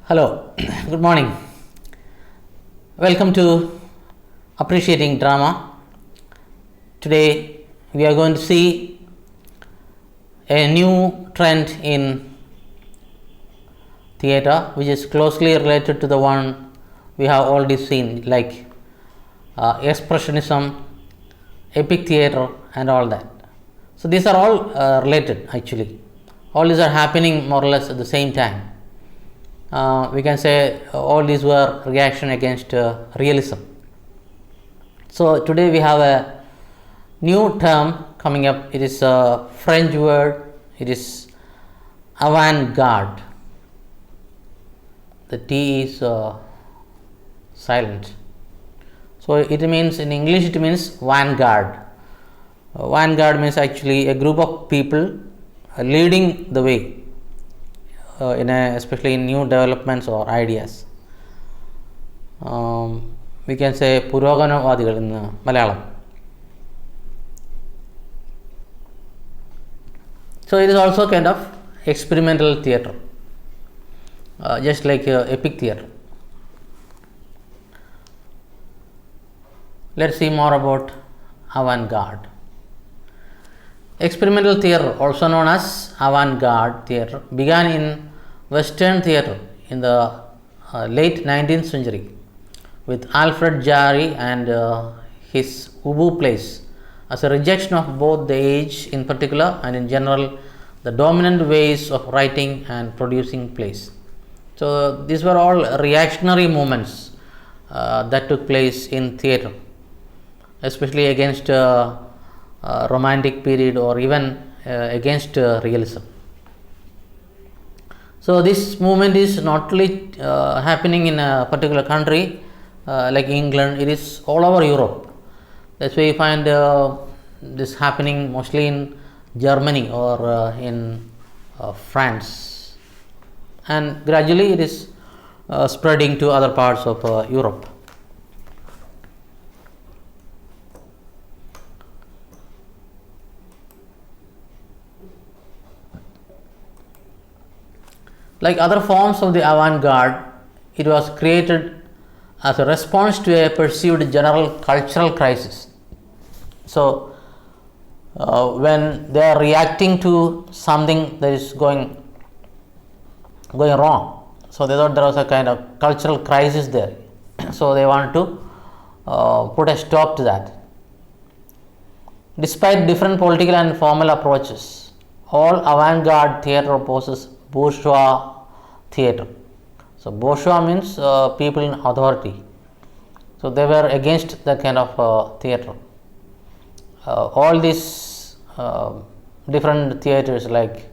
Hello, good morning. Welcome to Appreciating Drama. Today we are going to see a new trend in theatre which is closely related to the one we have already seen, like expressionism, epic theatre, and all that. So, these are all related actually. All these are happening more or less at the same time. We can say all these were reaction against realism. So today we have a new term coming up. It is a French word. It is avant-garde. The T is silent. So it means, in English it means vanguard. Vanguard means actually a group of people leading the way. Especially in new developments or ideas. We can say പുരോഗമനവാദികൾ in Malayalam. So it is also kind of experimental theatre, just like epic theatre. Let's see more about avant-garde. Experimental theatre, also known as avant-garde theatre, began in Western theatre in the late 19th century with Alfred Jarry and his Ubu plays, as a rejection of both the age in particular and in general the dominant ways of writing and producing plays. So these were all reactionary movements that took place in theatre, especially against romantic period or even against realism. So this movement is not only happening in a particular country like England, it is all over Europe. That's why you find this happening mostly in Germany or in France, and gradually it is spreading to other parts of Europe. Like other forms of the avant-garde, it was created as a response to a perceived general cultural crisis. So, when they are reacting to something that is going wrong, so they thought there was a kind of cultural crisis there. So they wanted to put a stop to that. Despite different political and formal approaches, all avant-garde theatre opposes bourgeois theatre. So bourgeois means people in authority. So they were against that kind of theatre. All these different theatres like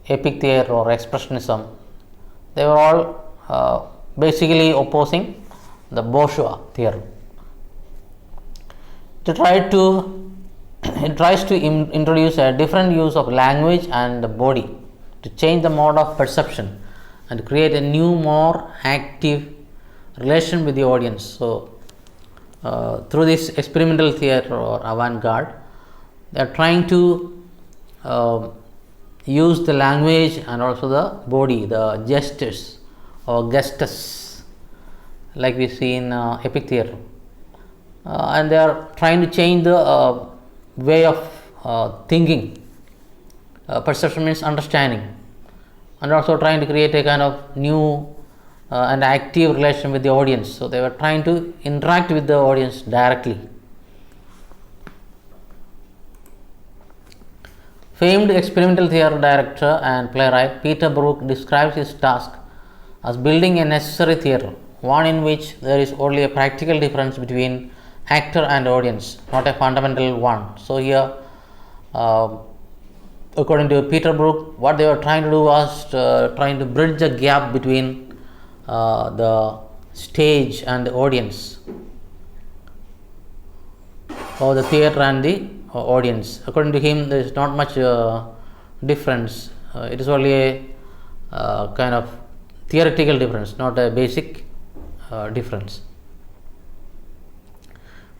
epic theatre or expressionism, they were all basically opposing the bourgeois theatre. It tries to introduce a different use of language and the body to change the mode of perception and create a new, more active relation with the audience. So, through this experimental theatre or avant-garde, they are trying to use the language and also the body, the gestures or gestus, like we see in epic theatre, and they are trying to change the way of thinking. Perception means understanding, and also trying to create a kind of new and active relation with the audience. So they were trying to interact with the audience directly. Famed experimental theatre director and playwright Peter Brook describes his task as building a necessary theatre, one in which there is only a practical difference between actor and audience, not a fundamental one. So here, according to Peter Brook, what they were trying to do was trying to bridge the gap between the stage and the audience, or the theatre and the audience. According to him, there is not much difference. It is only a kind of theoretical difference, not a basic difference.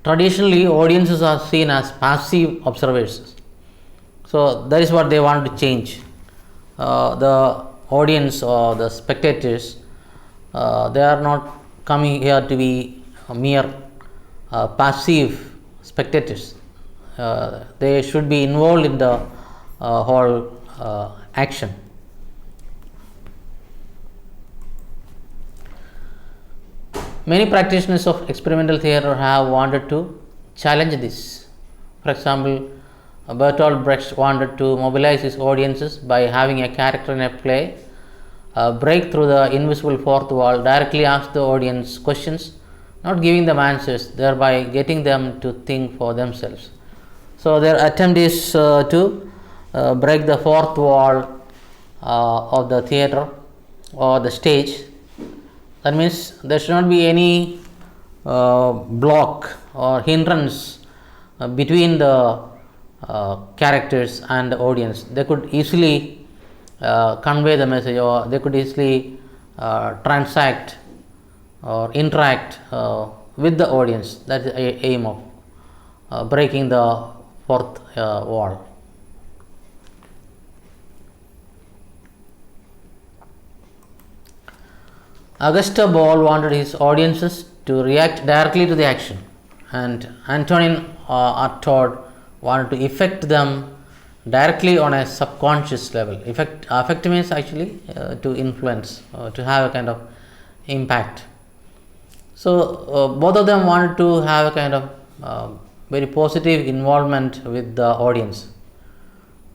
Traditionally, audiences are seen as passive observers. So that is what they want to change. The audience or the spectators They are not coming here to be mere passive spectators. They should be involved in the whole action. Many practitioners of experimental theatre have wanted to challenge this. For example, Bertolt Brecht wanted to mobilize his audiences by having a character in a play break through the invisible fourth wall, directly ask the audience questions, not giving them answers, thereby getting them to think for themselves. So their attempt is to break the fourth wall of the theatre or the stage. That means there should not be any block or hindrance between the characters and the audience. They could easily convey the message, or they could easily transact or interact with the audience. That is the aim of breaking the fourth wall. Auguste Ball wanted his audiences to react directly to the action, and Antonin Artaud wanted to affect them directly on a subconscious level. Affect means actually to influence, to have a kind of impact. So both of them wanted to have a kind of very positive involvement with the audience.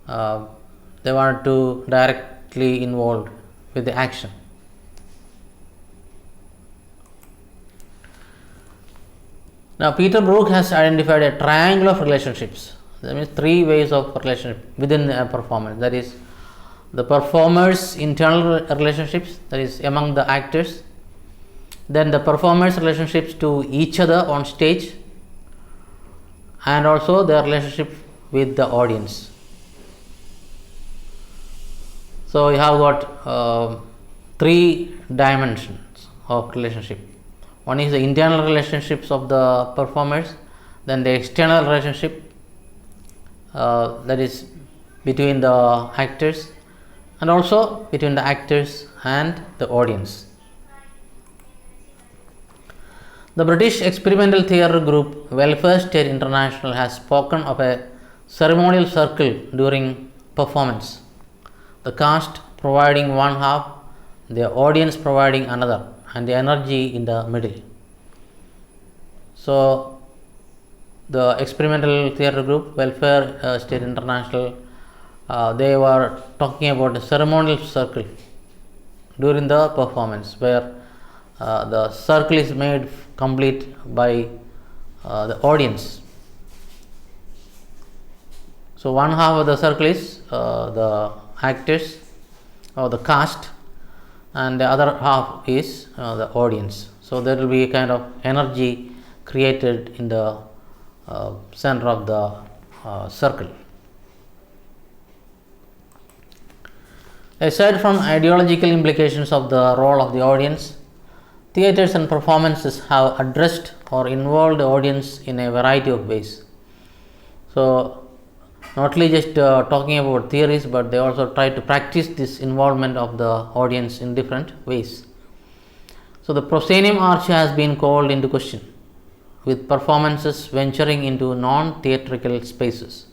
They wanted to directly involved with the action. Now, Peter Brook has identified a triangle of relationships. That means three ways of relationship within a performance. That is, the performer's internal relationships, that is among the actors, then the performer's relationships to each other on stage, and also their relationship with the audience. So you have got three dimensions of relationship. One is the internal relationships of the performers, then the external relationship, that is between the actors, and also between the actors and the audience. The British experimental theatre group Welfare State International has spoken of a ceremonial circle during performance, the cast providing one half, the audience providing another, and the energy in the middle. So the experimental theatre group Welfare State International, they were talking about a ceremonial circle during the performance, where the circle is made complete by the audience. So one half of the circle is the actors or the cast, and the other half is the audience. So there will be a kind of energy created in the center of the circle. Aside from ideological implications of the role of the audience, theatres and performances have addressed or involved the audience in a variety of ways. So not only just talking about theories, but they also try to practice this involvement of the audience in different ways. So the proscenium arch has been called into question, with performances venturing into non-theatrical spaces.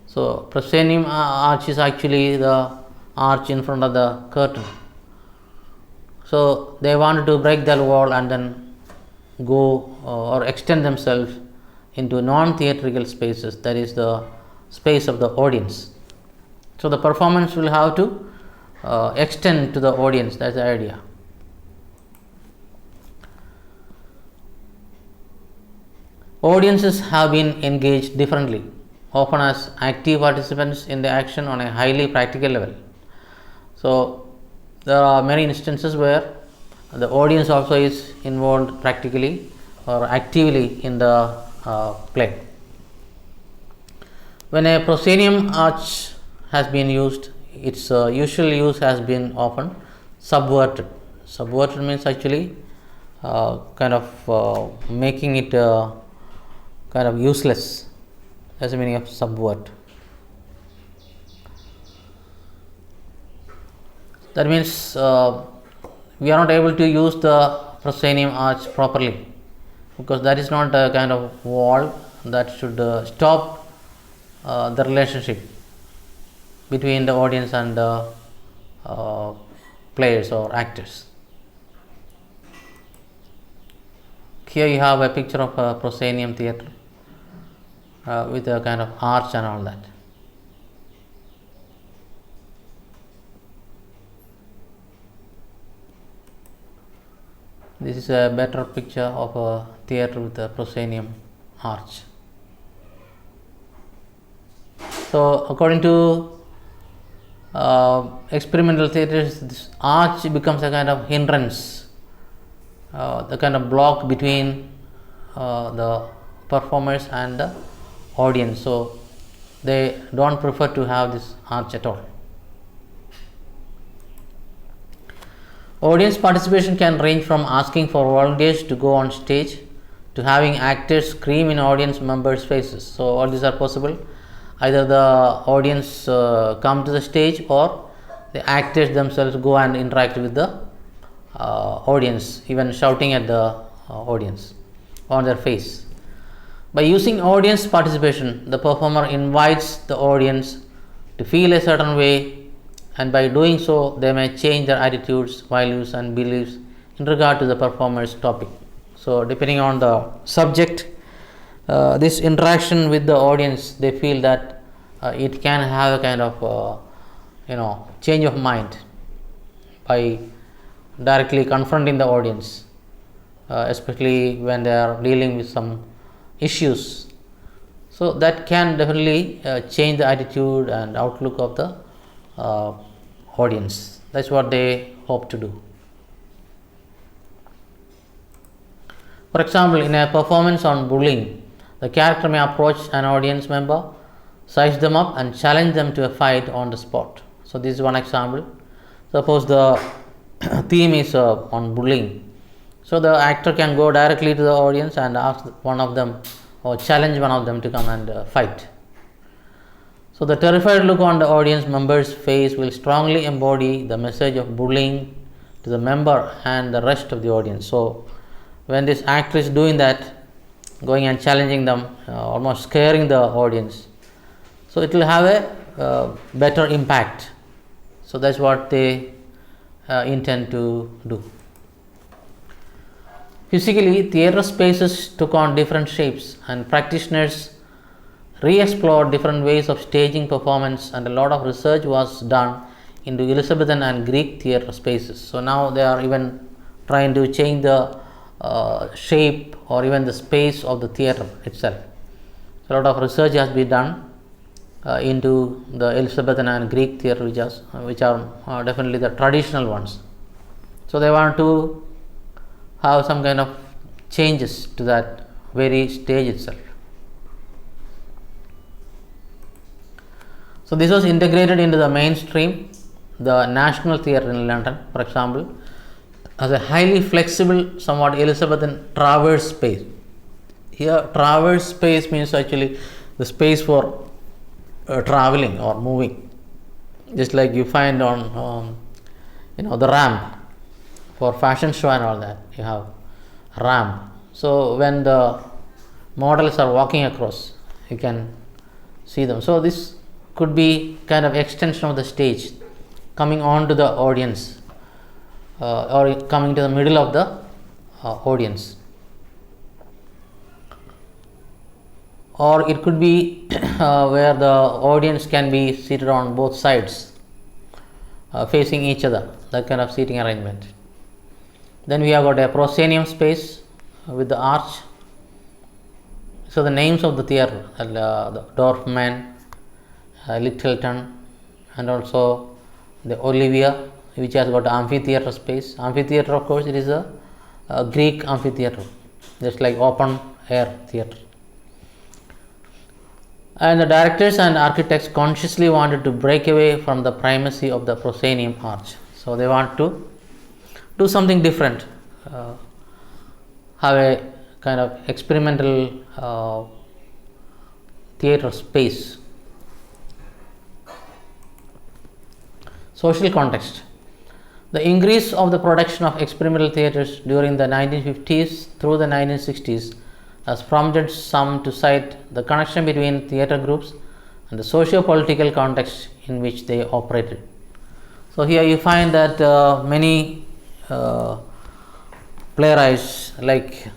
So proscenium arch is actually the arch in front of the curtain. So they wanted to break that wall and then go or extend themselves into non-theatrical spaces, that is the space of the audience. So the performance will have to extend to the audience. That's the idea. Audiences have been engaged differently, often as active participants in the action on a highly practical level. So there are many instances where the audience also is involved practically or actively in the play. When a proscenium arch has been used, its usual use has been often subverted. Subverted means actually kind of making it kind of useless. That's the meaning of subvert. That means we are not able to use the proscenium arch properly, because that is not a kind of wall that should stop the relationship between the audience and the players or actors. Here you have a picture of a proscenium theatre with a kind of arch and all that. This is a better picture of a theatre with a proscenium arch. So, according to experimental theatres, this arch becomes a kind of hindrance, the kind of block between the performers and the audience. So, they don't prefer to have this arch at all. Audience participation can range from asking for volunteers to go on stage to having actors scream in audience members' faces. So, all these are possible. Either the audience come to the stage, or the actors themselves go and interact with the audience, even shouting at the audience on their face. By using audience participation, the performer invites the audience to feel a certain way, and by doing so, they may change their attitudes, values, and beliefs in regard to the performer's topic. So, depending on the subject, this interaction with the audience, they feel that it can have a kind of change of mind by directly confronting the audience, especially when they are dealing with some issues. So, that can definitely change the attitude and outlook of the audience. That is what they hope to do. For example, in a performance on bullying, the character may approach an audience member, size them up, and challenge them to a fight on the spot. So, this is one example. Suppose the theme is on bullying. So, the actor can go directly to the audience and ask one of them, or challenge one of them to come and fight. So, the terrified look on the audience member's face will strongly embody the message of bullying to the member and the rest of the audience. So, when this actor is doing that, going and challenging them, almost scaring the audience, so it will have a better impact. So, that is what they intend to do. Physically, theatre spaces took on different shapes, and practitioners re-explored different ways of staging performance, and a lot of research was done into Elizabethan and Greek theatre spaces. So, now they are even trying to change the shape or even the space of the theatre itself. So, a lot of research has been done into the Elizabethan and Greek theatre, which are definitely the traditional ones. So, they want to have some kind of changes to that very stage itself. So, this was integrated into the mainstream. The National Theatre in London, for example, has a highly flexible, somewhat Elizabethan traverse space. Here, traverse space means actually the space for traveling or moving, just like you find on the ramp for fashion show and all that. You have ramp. So, when the models are walking across, you can see them. So, this could be kind of extension of the stage coming on to the audience, or coming to the middle of the audience, or it could be where the audience can be seated on both sides, facing each other, that kind of seating arrangement. Then we have got a proscenium space with the arch. So, the names of the theatre, the Dorfman, Littleton, and also the Olivia, which has got amphitheatre space. Amphitheatre, of course, it is a Greek amphitheatre, just like open air theatre. And the directors and architects consciously wanted to break away from the primacy of the proscenium arch. So, they want to do something different, have a kind of experimental theatre space. Social context. The increase of the production of experimental theatres during the 1950s through the 1960s has prompted some to cite the connection between theatre groups and the socio-political context in which they operated. So here you find that many playwrights like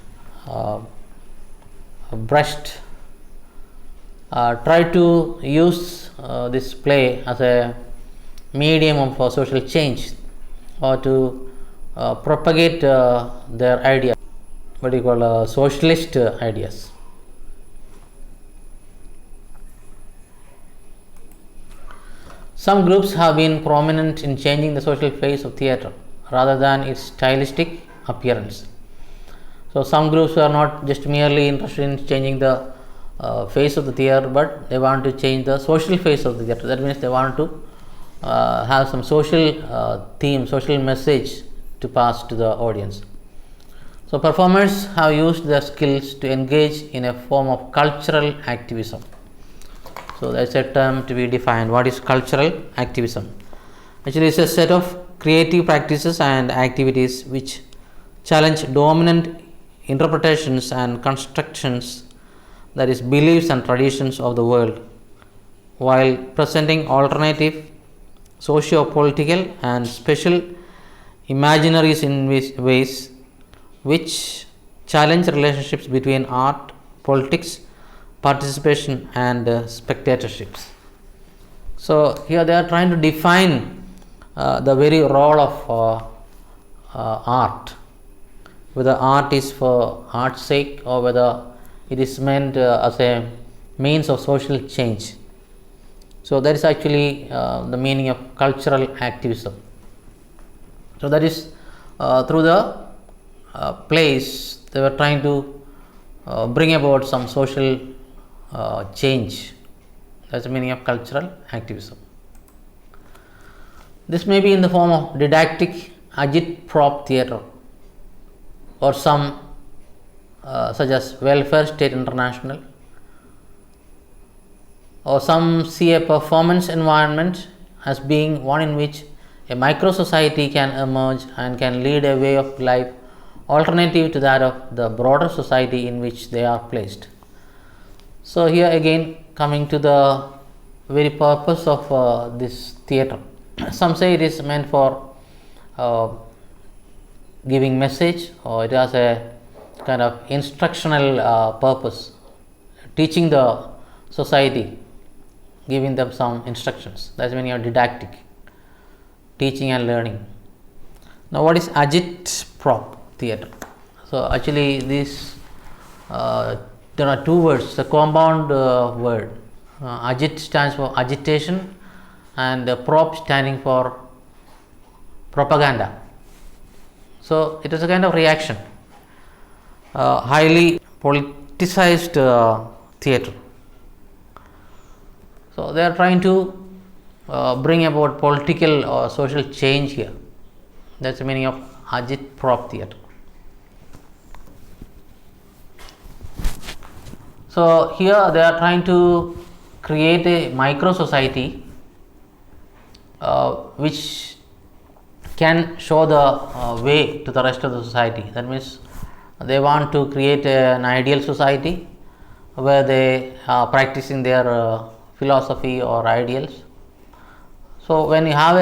Brecht try to use this play as a medium for social change, or to propagate their ideas, what you call socialist ideas. Some groups have been prominent in changing the social face of theatre rather than its stylistic appearance. So some groups are not just merely interested in changing the face of the theatre, but they want to change the social face of the theatre. That means they want to have some social theme, social message to pass to the audience. So performers have used their skills to engage in a form of cultural activism. So that's a term to be defined. What is cultural activism? Actually, it's a set of creative practices and activities which challenge dominant interpretations and constructions, that is, beliefs and traditions of the world, while presenting alternative socio-political and special imaginaries in ways which challenge relationships between art, politics, participation and spectatorships. So here they are trying to define the very role of art, whether art is for art's sake or whether it is meant as a means of social change. So that is actually the meaning of cultural activism. So that is through the plays they were trying to bring about some social change. That's the meaning of cultural activism. This may be in the form of didactic agit-prop theatre, or some such as Welfare State International, or some see a performance environment as being one in which a micro society can emerge and can lead a way of life alternative to that of the broader society in which they are placed. So here again, coming to the very purpose of this theatre, some say it is meant for giving message, or it has a kind of instructional purpose, teaching the society, giving them some instructions. That's when you are didactic, teaching and learning. Now what is agit-prop theatre? So actually this there are two words, a compound word. Agit stands for agitation and prop standing for propaganda. So it is a kind of reaction, highly politicized theatre. So they are trying to bring about political or social change here. That's the meaning of agit-prop theatre. So here they are trying to create a micro society which can show the way to the rest of the society. That means they want to create an ideal society where they are practicing their philosophy or ideals. So when you have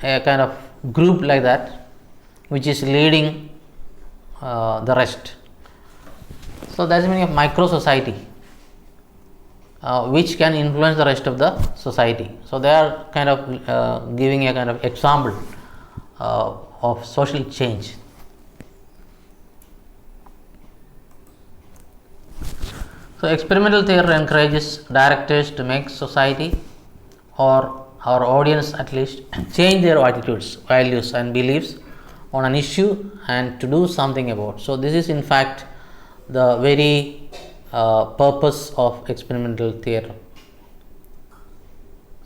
a kind of group like that which is leading the rest, so that's the meaning of micro society, which can influence the rest of the society. So they are kind of giving a kind of example of social change. So experimental theatre encourages directors to make society, or our audience at least, change their attitudes, values and beliefs on an issue and to do something about. So this is in fact the very purpose of experimental theatre.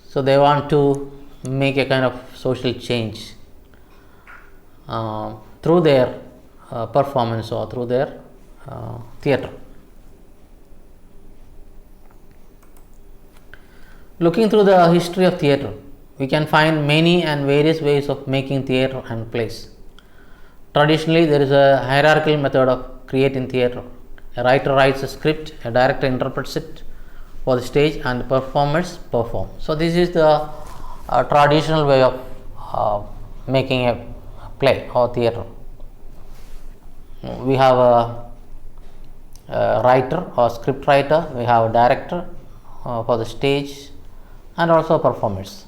So they want to make a kind of social change through their performance or through their theatre. Looking through the history of theatre, we can find many and various ways of making theatre and plays. Traditionally, there is a hierarchical method of creating theatre. A writer writes a script, a director interprets it for the stage, and performers perform. So, this is the traditional way of making a play or theatre. We have a writer or script writer, we have a director for the stage, and also performers.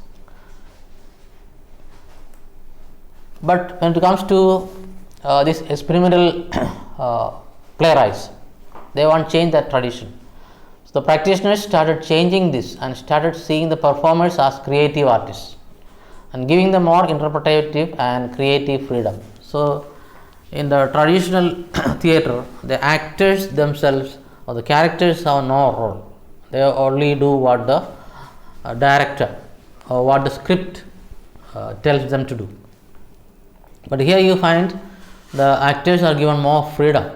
But when it comes to this experimental playwrights, they want to change that tradition. So the practitioners started changing this and started seeing the performers as creative artists and giving them more interpretative and creative freedom. So in the traditional theatre, the actors themselves or the characters have no role. They only do what the director or what the script tells them to do. But here you find the actors are given more freedom.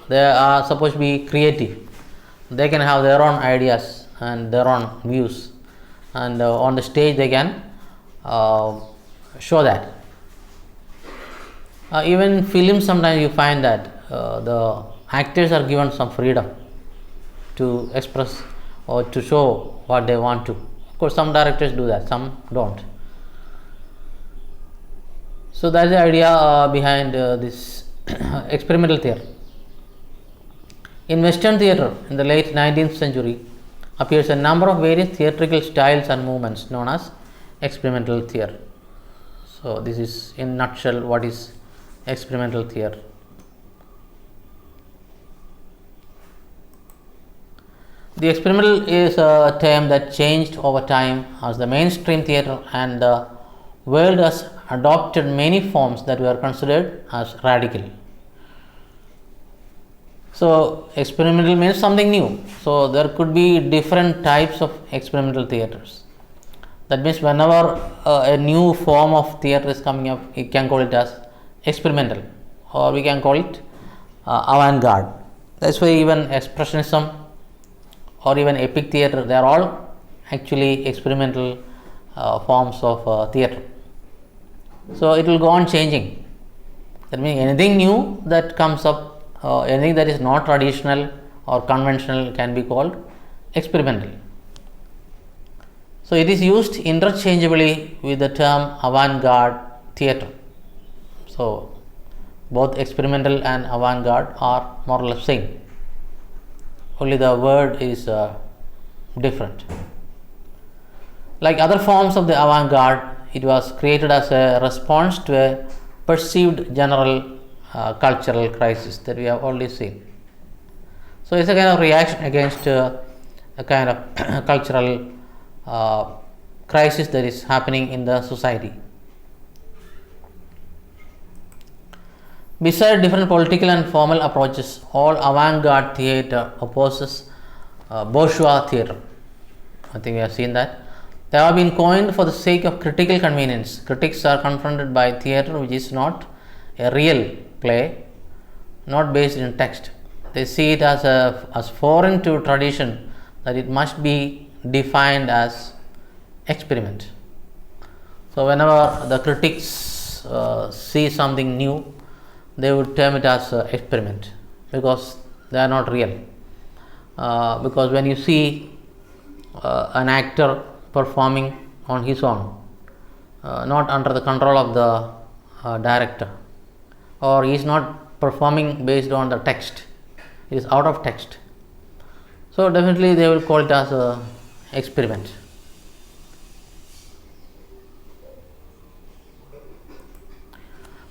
They are supposed to be creative. They can have their own ideas and their own views, and on the stage they can show that. Even in films, sometimes you find that the actors are given some freedom to express or to show what they want to. Of course, some directors do that, some don't. So that is the idea behind this experimental theatre. In Western theatre, in the late 19th century, appears a number of various theatrical styles and movements known as experimental theatre. So this is in nutshell what is experimental theatre. The experimental is a term that changed over time as the mainstream theatre and the world has adopted many forms that were considered as radical. So experimental means something new. So there could be different types of experimental theatres. That means whenever a new form of theatre is coming up, you can call it as experimental, or we can call it avant-garde. That's why even expressionism or even epic theatre, they are all actually experimental forms of theatre. So it will go on changing. That means anything new that comes up, anything that is not traditional or conventional can be called experimental. So it is used interchangeably with the term avant-garde theatre. So both experimental and avant-garde are more or less same. Only the word is different. Like other forms of the avant-garde, it was created as a response to a perceived general cultural crisis that we have already seen. So it's a kind of reaction against a kind of cultural crisis that is happening in the society. Besides different political and formal approaches, all avant-garde theatre opposes bourgeois theatre. I think we have seen that. They have been coined for the sake of critical convenience. Critics are confronted by theatre which is not a real play, not based in text. They see it as foreign to tradition, that it must be defined as experiment. So whenever the critics see something new, they would term it as experiment, because they are not real. Because when you see an actor performing on his own, not under the control of the director, or he is not performing based on the text, it is out of text. So definitely they will call it as a experiment.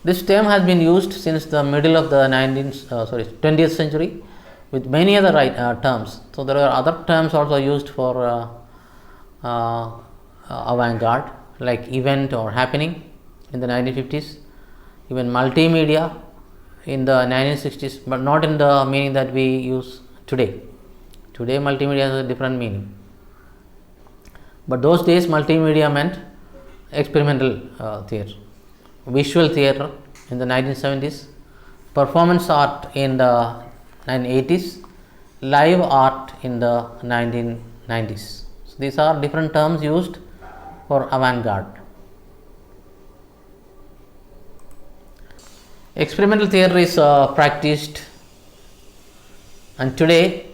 This term has been used since the middle of the 20th century with many other terms. So there are other terms also used for avant-garde, like event or happening in the 1950s, even multimedia in the 1960s, but not in the meaning that we use today. Today multimedia has a different meaning, but those days multimedia meant experimental theatre. Visual theatre in the 1970s, performance art in the 1980s, live art in the 1990s. So these are different terms used for avant-garde. Experimental theatre is practiced, and today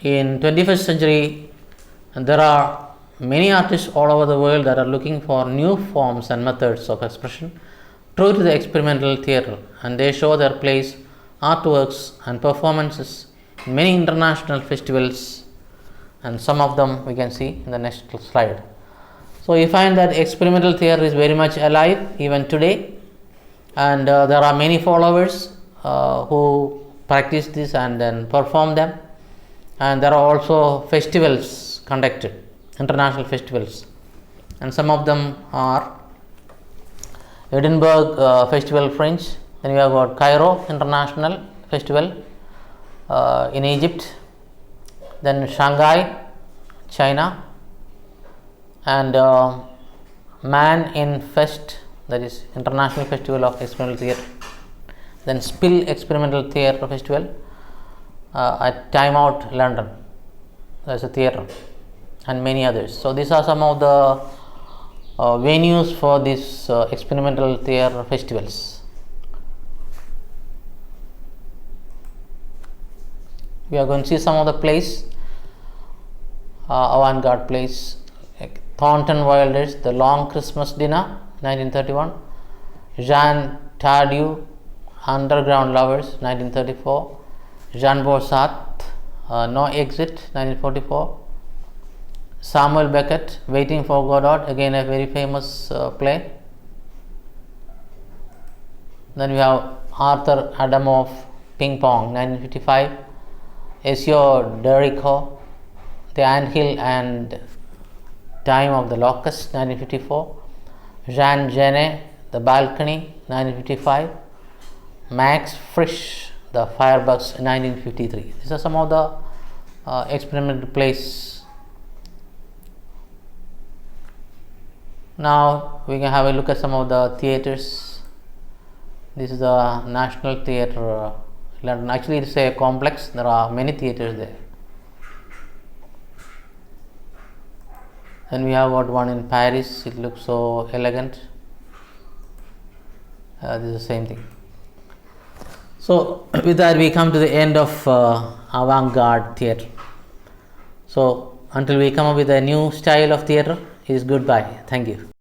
in 21st century there are many artists all over the world that are looking for new forms and methods of expression true to the experimental theatre, and they show their plays, artworks and performances in many international festivals, and some of them we can see in the next slide. So we find that experimental theatre is very much alive even today, and there are many followers who practice this and then perform them, and there are also festivals conducted, international festivals, and some of them are Edinburgh Festival Fringe, then we have got Cairo International Festival in Egypt, then Shanghai, China, and Man in Fest, that is International Festival of Experimental Theatre, then Spill Experimental Theatre Festival at Time Out London, that's a theatre, and many others. So these are some of the venues for these experimental theatre festivals. We are going to see some of the plays, avant-garde plays, like Thornton Wilder's The Long Christmas Dinner, 1931, Jean Tardieu, Underground Lovers, 1934, Jean Borsat, No Exit, 1944, Samuel Beckett, Waiting for Godot, again a very famous play. Then we have Arthur Adamov, Ping Pong, 1955, Ezio Derico, The Anthill and Time of the Locust, 1954, Jean Genet, The Balcony, 1955, Max Frisch, The Firebugs, 1953. These are some of the experimental plays. Now we can have a look at some of the theatres. This is the National Theatre London. Actually, it is a complex. There are many theatres there. Then we have got one in Paris. It looks so elegant. This is the same thing. So with that we come to the end of avant-garde theatre. So until we come up with a new style of theatre, it is goodbye. Thank you.